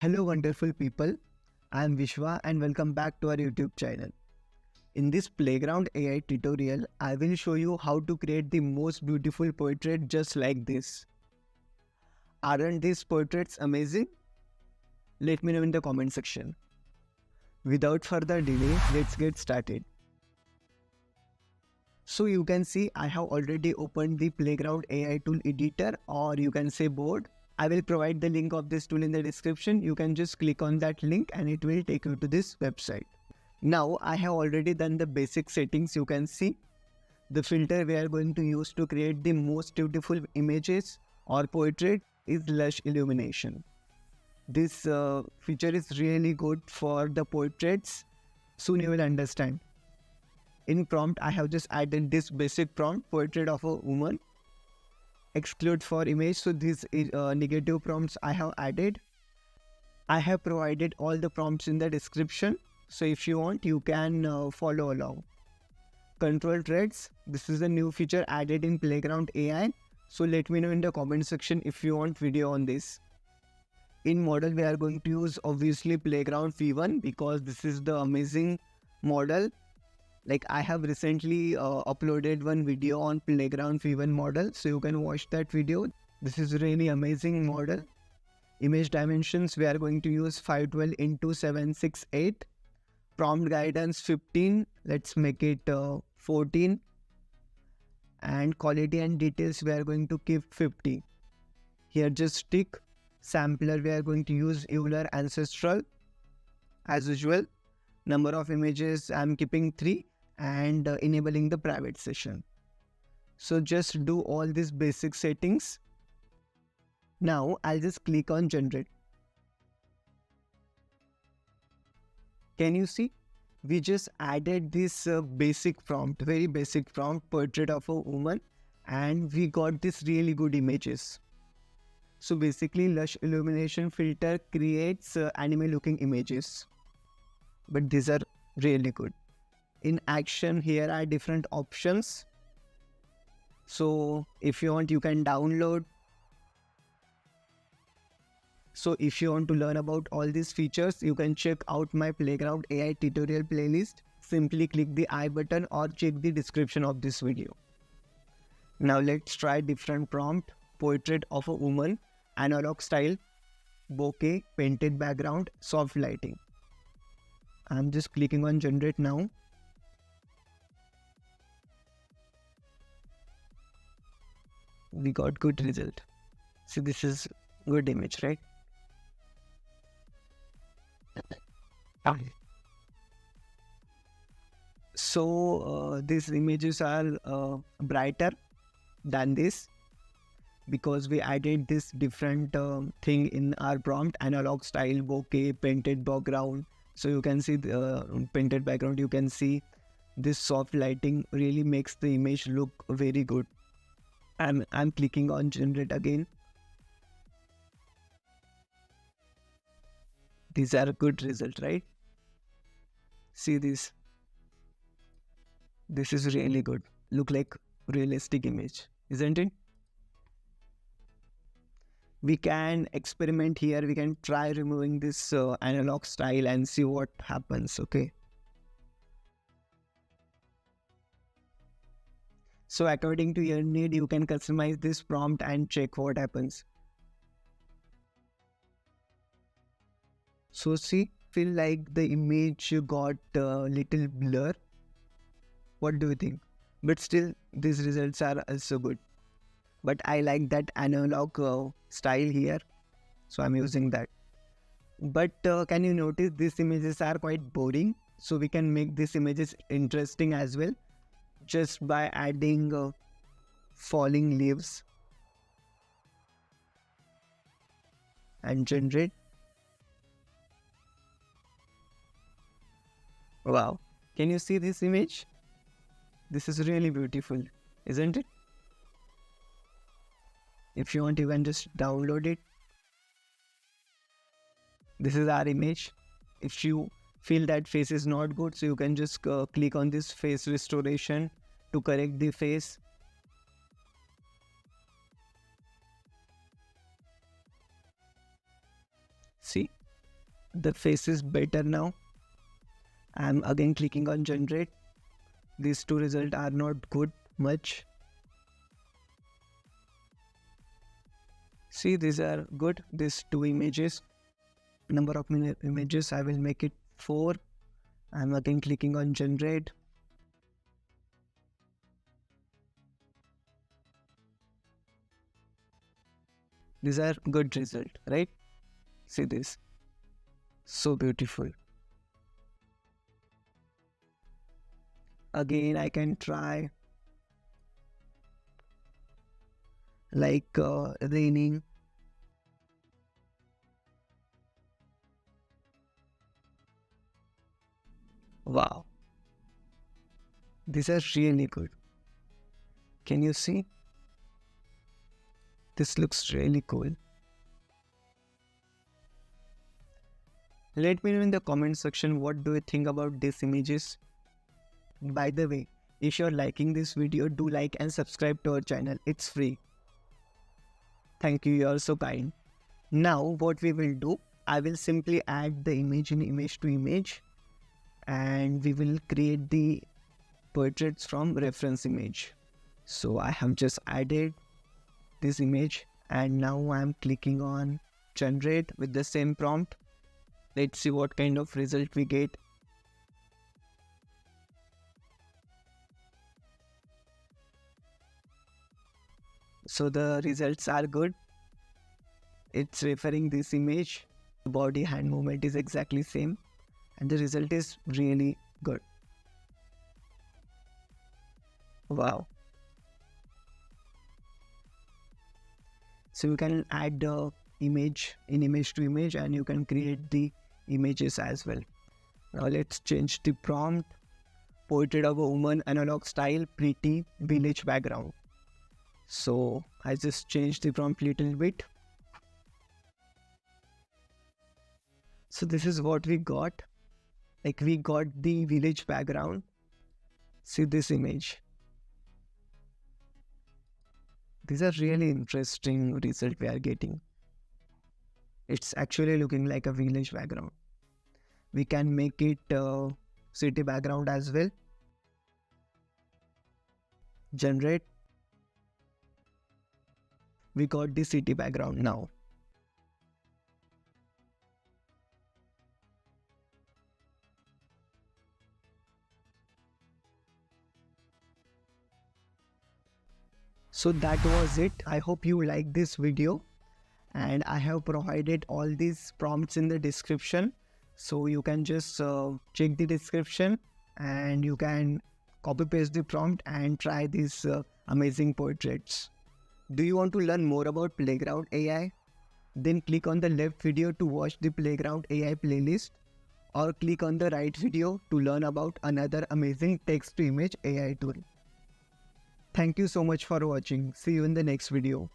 Hello wonderful people, I am Vishwa and welcome back to our YouTube channel. In this playground AI tutorial, I will show you how to create the most beautiful portrait just like this. Aren't these portraits amazing? Let me know in the comment section. Without further delay, let's get started. So you can see I have already opened the playground AI tool editor, or you can say board. I will provide the link of this tool in the description. You can just click on that link and it will take you to this website. Now I have already done the basic settings. You can see the filter we are going to use to create the most beautiful images or portrait is lush illumination. This feature is really good for the portraits. Soon you will understand. In prompt, I have just added this basic prompt, portrait of a woman. Exclude for image. So these negative prompts I have added. I have provided all the prompts in the description. So if you want, you can follow along. Control threads. This is a new feature added in Playground AI. So let me know in the comment section if you want video on this. In model, we are going to use obviously Playground V1 because this is the amazing model. Like I have recently uploaded one video on Playground V1 model. So you can watch that video. This is really amazing model. Image dimensions, we are going to use 512 into 768. Prompt guidance 15. Let's make it 14. And quality and details, we are going to keep 50. Here just tick. Sampler, we are going to use Euler Ancestral as usual. Number of images, I am keeping 3 and enabling the private session. So just do all these basic settings. Now I'll just click on generate. Can you see? We just added this basic prompt, very basic prompt, portrait of a woman, and we got this really good images. So basically lush illumination filter creates anime looking images. But these are really good. In action, here are different options. So if you want, you can download. So if you want to learn about all these features, you can check out my Playground AI tutorial playlist. Simply click the I button or check the description of this video. Now let's try different prompt. Portrait of a woman, analog style, bokeh, painted background, soft lighting. I'm just clicking on generate now. We got good result. See, this is good image, right? So these images are brighter than this because we added this different thing in our prompt, analog style, bokeh, painted background. So you can see the painted background, you can see this soft lighting really makes the image look very good. I'm clicking on generate again. These are a good result, right? See this. This is really good. Look like realistic image, isn't it? We can experiment here. We can try removing this analog style and see what happens. Okay. So according to your need, you can customize this prompt and check what happens. So see, feel like the image got a little blur. What do you think? But still, these results are also good. But I like that analog style here. So I'm using that. But can you notice these images are quite boring? So we can make these images interesting as well. Just by adding falling leaves and generate. Wow, can you see this image? This is really beautiful, isn't it? If you want, you can just download it. This is our image. If you feel that face is not good, so you can just click on this face restoration to correct the face. See, The face is better now. I'm again clicking on generate. These two results are not good much. See, these are good, these two images. Number of images, I will make it 4. I'm again clicking on generate. These are good result, right? See this, so beautiful. Again, I can try like raining. Wow, these are really good. Can you see? This looks really cool. Let me know in the comment section what do you think about these images. By the way, if you're liking this video, do like and subscribe to our channel. It's free. Thank you, you're so kind. Now what we will do, I will simply add the image in image to image, and we will create the portraits from reference image. So I have just added this image, and now I'm clicking on generate with the same prompt. Let's see what kind of result we get. So the results are good. It's referring this image. The body hand movement is exactly same, and the result is really good. Wow. So you can add the image in image to image, and you can create the images as well. Now let's change the prompt. Portrait of a woman, analog style, pretty, village background. So I just changed the prompt little bit. So this is what we got. Like, we got the village background. See this image. These are really interesting result we are getting. It's actually looking like a village background. We can make it city background as well. Generate. We got the city background now. So that was it. I hope you liked this video, and I have provided all these prompts in the description. So you can just check the description, and you can copy paste the prompt and try these amazing portraits. Do you want to learn more about Playground AI? Then click on the left video to watch the Playground AI playlist, or click on the right video to learn about another amazing text to image AI tool. Thank you so much for watching. See you in the next video.